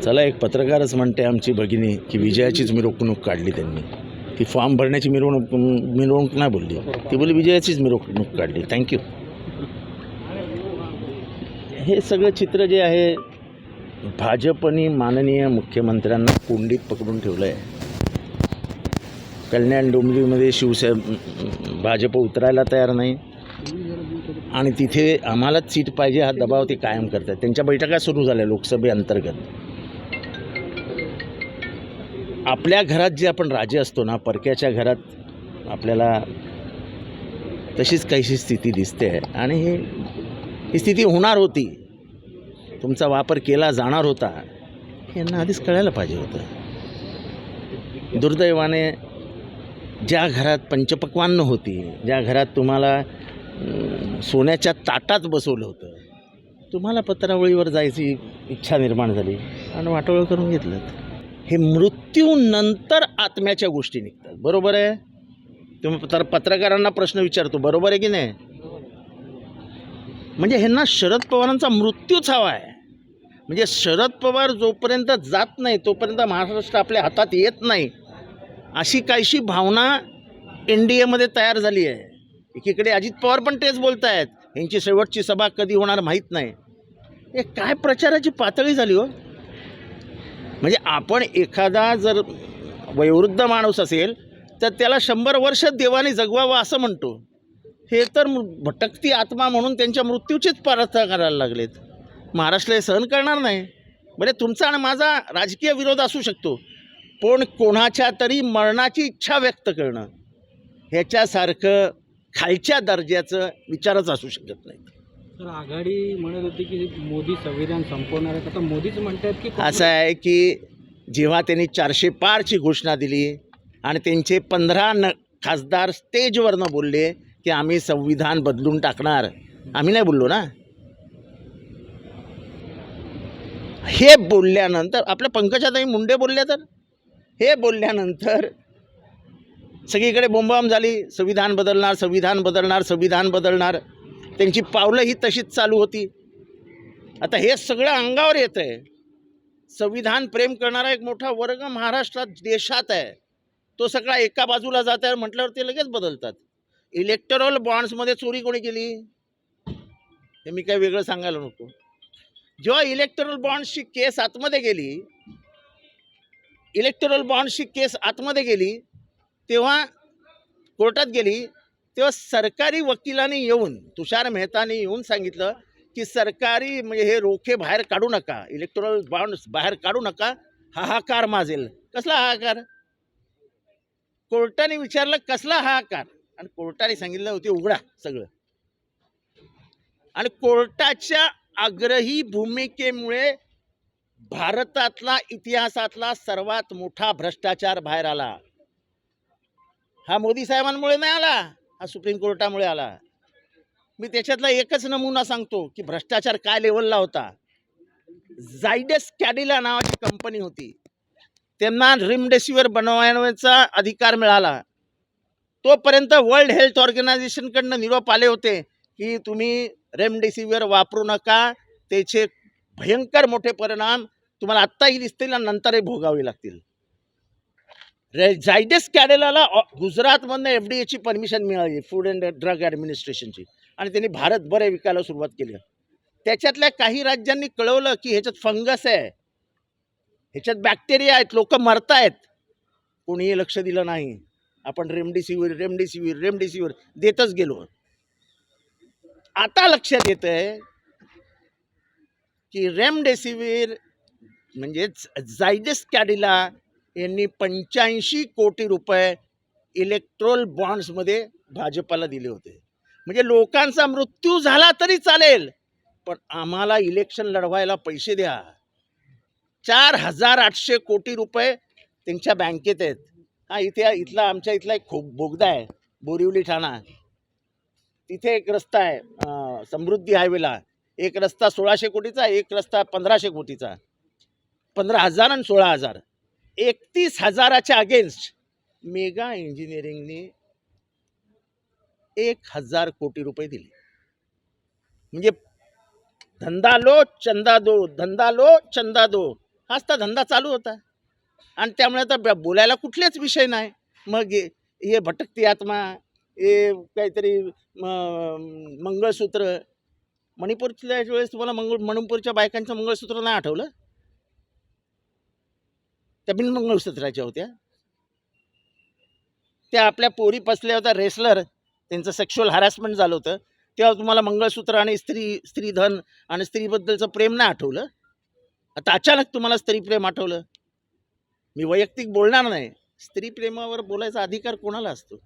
चला, एक पत्रकारच म्हणते आमची भगिनी की विजयाचीच मिरवणूक काढली त्यांनी. ती फॉर्म भरण्याची मिरवणूक नाही बोलली, ती बोलली विजयाचीच मिरवणूक काढली. थँक्यू. हे सगळं चित्र जे आहे, भाजपने माननीय मुख्यमंत्र्यांना कोंडीत पकडून ठेवलं आहे. कल्याण डोंबिवलीमध्ये भाजप उतरायला तयार नाही आणि तिथे आम्हालाच सीट पाहिजे हा दबाव ते कायम करतात. त्यांच्या बैठका सुरू झाल्या लोकसभेअंतर्गत. आपल्या घरात जे आपण राजे असतो ना, परक्याच्या घरात आपल्याला तशीच काहीशी स्थिती दिसते आणि ही स्थिती होणार होती. तुमचा वापर केला जाणार होता हे यांना आधीच कळायला पाहिजे होतं. दुर्दैवाने ज्या घरात पंचपक्वान्न होती, ज्या घरात तुम्हाला सोन्याच्या ताटात बसवलं होतं, तुम्हाला पत्रावळीवर जायची इच्छा निर्माण झाली आणि वाटोळं करून घेतलं. हे मृत्यूनंतर आत्म्याच्या गोष्टी निघतात. बरोबर आहे? तुम्ही पत्रकारांना प्रश्न विचारतो, बरोबर आहे की नाही? म्हणजे ह्यांना शरद पवारांचा मृत्यूच हवा आहे. म्हणजे शरद पवार जोपर्यंत जात नाही तोपर्यंत महाराष्ट्र आपल्या हातात येत नाही, अशी काहीशी भावना NDAमध्ये तयार झाली आहे. एकीकडे अजित पवार पण तेच बोलत आहेत, यांची शेवटची सभा कधी होणार माहीत नाही. हे काय प्रचाराची पातळी झाली हो. म्हणजे आपण एखादा जर वयोवृद्ध माणूस असेल तर त्याला 100 वर्ष देवाने जगवावं असं म्हणतो. हे तर भटकती आत्मा म्हणून त्यांच्या मृत्यूचीच प्रार्थना करायला लागलेत. महाराष्ट्र हे सहन करणार नाही. म्हणजे तुमचा आणि माझा राजकीय विरोध असू शकतो, पण कोणाच्या तरी मरणाची इच्छा व्यक्त करणं ह्याच्यासारखं खालच्या दर्जाचं विचारच असू शकत नाही. तर आघाडी म्हणत होती की मोदी संविधान संपवणार आहेत. आता मोदीच म्हणतात की असं आहे की जेव्हा त्यांनी 400 पारची घोषणा दिली आणि त्यांचे 15 खासदार स्टेजवरनं बोलले की आम्ही संविधान बदलून टाकणार, आम्ही नाही बोललो ना. हे बोलल्यानंतर आपल्या पंकजाताई मुंडे बोलल्या, तर हे बोलल्यानंतर सगळीकडे बोंबाबोंब झाली. संविधान बदलणार, संविधान बदलणार, संविधान बदलणार. त्यांची पावलं ही तशीच चालू होती. आता हे सगळं अंगावर येतं आहे. संविधान प्रेम करणारा एक मोठा वर्ग महाराष्ट्रात देशात आहे, तो सगळा एका बाजूला जात आहे म्हटल्यावर ते लगेच बदलतात. इलेक्टरल बॉन्ड्समध्ये चोरी कोणी केली हे मी काही वेगळं सांगायला नको. जेव्हा इलेक्टरल बॉन्ड्सची केस आतमध्ये गेली, तेव्हा कोर्टात गेली, तेव्हा सरकारी वकिलांनी येऊन, तुषार मेहतानी येऊन सांगितलं की सरकारी म्हणजे हे रोखे बाहेर काढू नका, इलेक्टोरल बॉन्ड्स बाहेर काढू नका, हाहाकार माजेल. कसला हाहाकार? कोर्टाने विचारलं कसला हाहाकार, आणि कोर्टाने सांगितलं होते उघडा सगळं. आणि कोर्टाच्या आग्रही भूमिकेमुळे भारतातला इतिहासातला सर्वात मोठा भ्रष्टाचार बाहेर आला. हा मोदी साहेबांमुळे नाही आला, हा सुप्रीम कोर्टामुळे आला. मी त्याच्यातला एकच नमुना सांगतो की भ्रष्टाचार काय लेवलला होता. झायडस कॅडिला नावाची कंपनी होती, त्यांना रेमडेसिवीर बनवण्याचा अधिकार मिळाला. तोपर्यंत वर्ल्ड हेल्थ ऑर्गनायझेशनकडनं निरोप आले होते की तुम्ही रेमडेसिवीर वापरू नका, त्याचे भयंकर मोठे परिणाम तुम्हाला आत्ताही दिसतील आणि नंतरही भोगावे लागतील. झायडस कॅडिलाला गुजरातमधनं FDAची परमिशन मिळाली, फूड अँड ड्रग ॲडमिनिस्ट्रेशनची, आणि त्यांनी भारतभर विकायला सुरुवात केली. त्याच्यातल्या काही राज्यांनी कळवलं की ह्याच्यात फंगस आहे, ह्याच्यात बॅक्टेरिया आहेत, लोक मरत आहेत. कोणीही लक्ष दिलं नाही. आपण रेमडेसिवीर देतच गेलो. आता लक्षात येत आहे की रेमडेसिवीर म्हणजेच झायडस कॅडिला यांनी 85 कोटी रुपये इलेक्ट्रोल बॉन्ड्समध्ये भाजपाला दिले होते. म्हणजे लोकांचा मृत्यू झाला तरी चालेल, पण आम्हाला इलेक्शन लढवायला पैसे द्या. 4800 कोटी रुपये त्यांच्या बँकेत आहेत. हा आमच्या इथला एक बोगदा आहे, बोरिवली ठाणा, तिथे एक रस्ता आहे, समृद्धी हायवेला एक रस्ता 1600 कोटीचा, एक रस्ता 1500 कोटीचा. 15,000 आणि 16,000, 31,000च्या अगेन्स्ट मेगा इंजिनिअरिंगने 1,000 कोटी रुपये दिले. म्हणजे धंदा लो चंदा दो, धंदा लो चंदा दो. हाच तर धंदा चालू होता. आणि त्यामुळे आता बोलायला कुठलेच विषय नाही. मग हे भटकती आत्मा, हे काहीतरी मंगळसूत्र. मणिपूरच्या वेळेस तुम्हाला मणिपूरच्या बायकांचं मंगळसूत्र नाही आठवलं? त्या बिन मंगळसूत्राच्या होत्या. त्या आपल्या पोरी पसल्या होत्या रेसलर, त्यांचं सेक्शुअल हॅरॅसमेंट झालं होतं, तेव्हा तुम्हाला मंगळसूत्र आणि स्त्रीधन आणि स्त्रीबद्दलचं प्रेम नाही आठवलं? आता अचानक तुम्हाला स्त्रीप्रेम आठवलं? मी वैयक्तिक बोलणार नाही. स्त्रीप्रेमावर बोलायचा अधिकार कोणाला असतो?